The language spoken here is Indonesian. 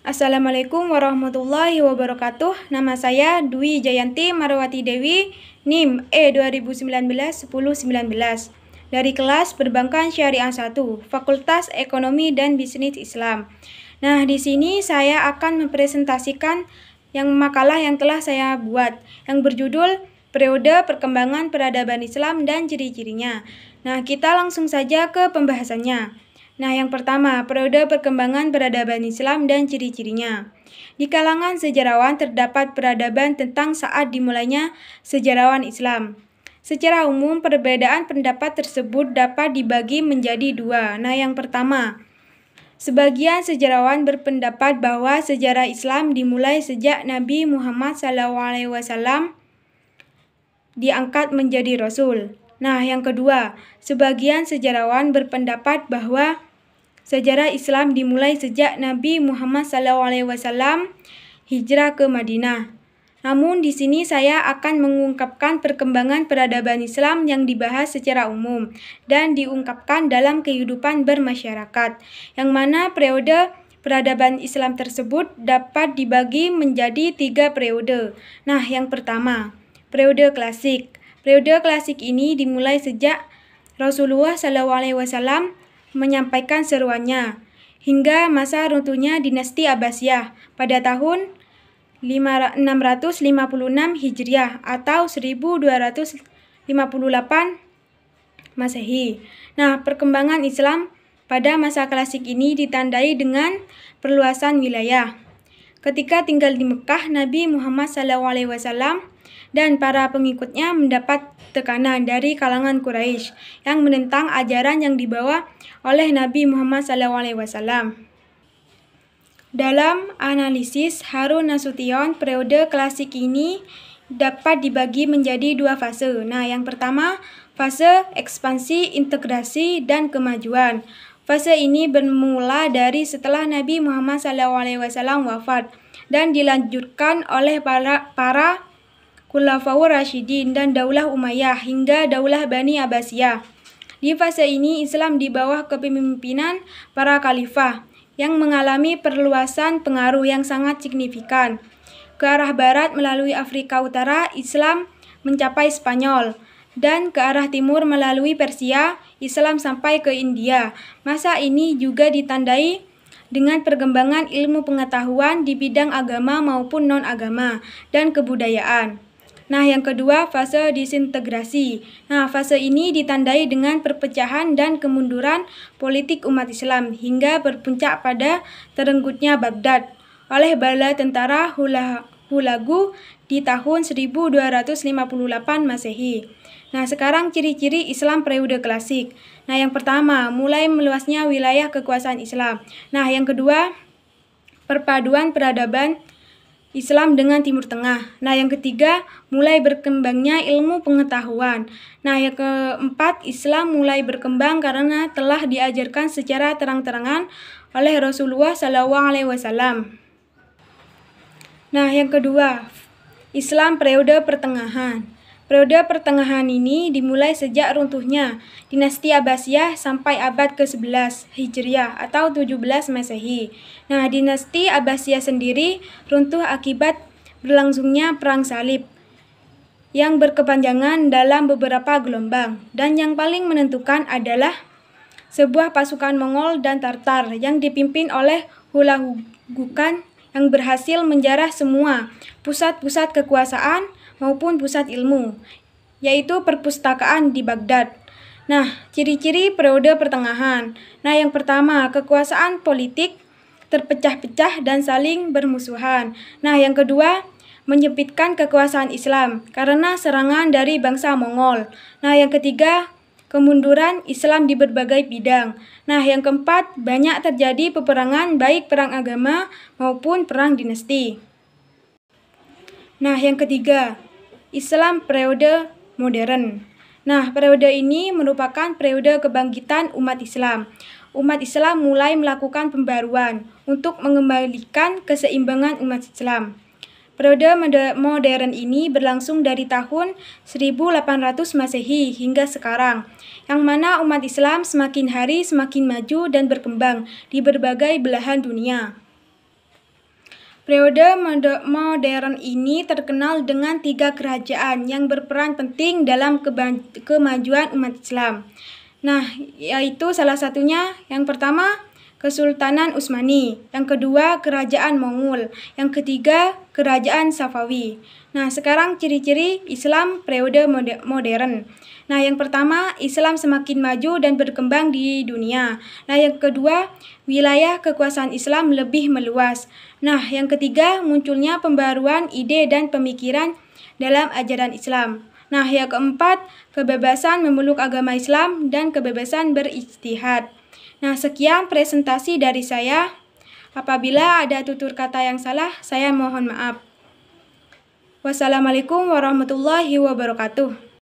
Assalamualaikum warahmatullahi wabarakatuh. Nama saya Dwi Jayanti Marwati Dewi, NIM E2019-1019 dari kelas Perbankan Syariah 1, Fakultas Ekonomi dan Bisnis Islam. Nah, di sini saya akan mempresentasikan makalah yang telah saya buat yang berjudul Periode Perkembangan Peradaban Islam dan Ciri-cirinya. Nah, kita langsung saja ke pembahasannya. Nah, yang pertama, periode perkembangan peradaban Islam dan ciri-cirinya. Di kalangan sejarawan terdapat peradaban tentang saat dimulainya sejarawan Islam. Secara umum, perbedaan pendapat tersebut dapat dibagi menjadi dua. Nah, yang pertama, sebagian sejarawan berpendapat bahwa sejarah Islam dimulai sejak Nabi Muhammad SAW diangkat menjadi Rasul. Nah, yang kedua, sebagian sejarawan berpendapat bahwa sejarah Islam dimulai sejak Nabi Muhammad SAW hijrah ke Madinah. Namun di sini saya akan mengungkapkan perkembangan peradaban Islam yang dibahas secara umum dan diungkapkan dalam kehidupan bermasyarakat, yang mana periode peradaban Islam tersebut dapat dibagi menjadi 3 periode. Nah, yang pertama, periode klasik. Periode klasik ini dimulai sejak Rasulullah SAW menyampaikan seruannya hingga masa runtuhnya dinasti Abbasiyah pada tahun 656 Hijriah atau 1258 Masehi. Nah, perkembangan Islam pada masa klasik ini ditandai dengan perluasan wilayah. Ketika tinggal di Mekah, Nabi Muhammad SAW dan para pengikutnya mendapat tekanan dari kalangan Quraisy yang menentang ajaran yang dibawa oleh Nabi Muhammad SAW. Dalam analisis Harun Nasution, periode klasik ini dapat dibagi menjadi 2 fase. Nah, yang pertama, fase ekspansi, integrasi, dan kemajuan. Fase ini bermula dari setelah Nabi Muhammad SAW wafat dan dilanjutkan oleh para Khulafaur Rasyidin dan Daulah Umayyah hingga Daulah Bani Abbasiyah. Di fase ini Islam di bawah kepemimpinan para khalifah yang mengalami perluasan pengaruh yang sangat signifikan. Ke arah barat melalui Afrika Utara, Islam mencapai Spanyol, dan ke arah timur melalui Persia, Islam sampai ke India. Masa ini juga ditandai dengan perkembangan ilmu pengetahuan di bidang agama maupun non-agama dan kebudayaan. Nah, yang kedua, fase disintegrasi. Nah, fase ini ditandai dengan perpecahan dan kemunduran politik umat Islam hingga berpuncak pada terenggutnya Baghdad oleh bala tentara Hulagu di tahun 1258 Masehi. Nah, sekarang ciri-ciri Islam periode klasik. Nah, yang pertama, mulai meluasnya wilayah kekuasaan Islam. Nah, yang kedua, perpaduan peradaban Islam dengan Timur Tengah. Nah, yang ketiga, mulai berkembangnya ilmu pengetahuan. Nah, yang keempat, Islam mulai berkembang karena telah diajarkan secara terang-terangan oleh Rasulullah SAW. Nah, yang kedua, Islam periode pertengahan. Periode pertengahan ini dimulai sejak runtuhnya dinasti Abbasiyah sampai abad ke-11 Hijriah atau 17 Masehi. Nah, dinasti Abbasiyah sendiri runtuh akibat berlangsungnya Perang Salib yang berkepanjangan dalam beberapa gelombang, dan yang paling menentukan adalah sebuah pasukan Mongol dan Tartar yang dipimpin oleh Hulagukan yang berhasil menjarah semua pusat-pusat kekuasaan maupun pusat ilmu, yaitu perpustakaan di Baghdad. Nah, ciri-ciri periode pertengahan. Nah, yang pertama, kekuasaan politik terpecah-pecah dan saling bermusuhan. Nah, yang kedua, menyempitkan kekuasaan Islam karena serangan dari bangsa Mongol. Nah, yang ketiga, kemunduran Islam di berbagai bidang. Nah, yang keempat, banyak terjadi peperangan baik perang agama maupun perang dinasti. Nah, yang ketiga, Islam periode modern. Nah, periode ini merupakan periode kebangkitan umat Islam. Umat Islam mulai melakukan pembaruan untuk mengembalikan keseimbangan umat Islam. Periode modern ini berlangsung dari tahun 1800 Masehi hingga sekarang, yang mana umat Islam semakin hari semakin maju dan berkembang di berbagai belahan dunia. Periode modern ini terkenal dengan 3 kerajaan yang berperan penting dalam kemajuan umat Islam. Nah, yaitu salah satunya yang pertama Kesultanan Utsmani, yang kedua Kerajaan Mongol, yang ketiga Kerajaan Safawi. Nah, sekarang ciri-ciri Islam periode modern. Nah, yang pertama, Islam semakin maju dan berkembang di dunia. Nah, yang kedua, wilayah kekuasaan Islam lebih meluas. Nah, yang ketiga, munculnya pembaruan ide dan pemikiran dalam ajaran Islam. Nah, yang keempat, kebebasan memeluk agama Islam dan kebebasan berijtihad. Nah, sekian presentasi dari saya. Apabila ada tutur kata yang salah, saya mohon maaf. Wassalamualaikum warahmatullahi wabarakatuh.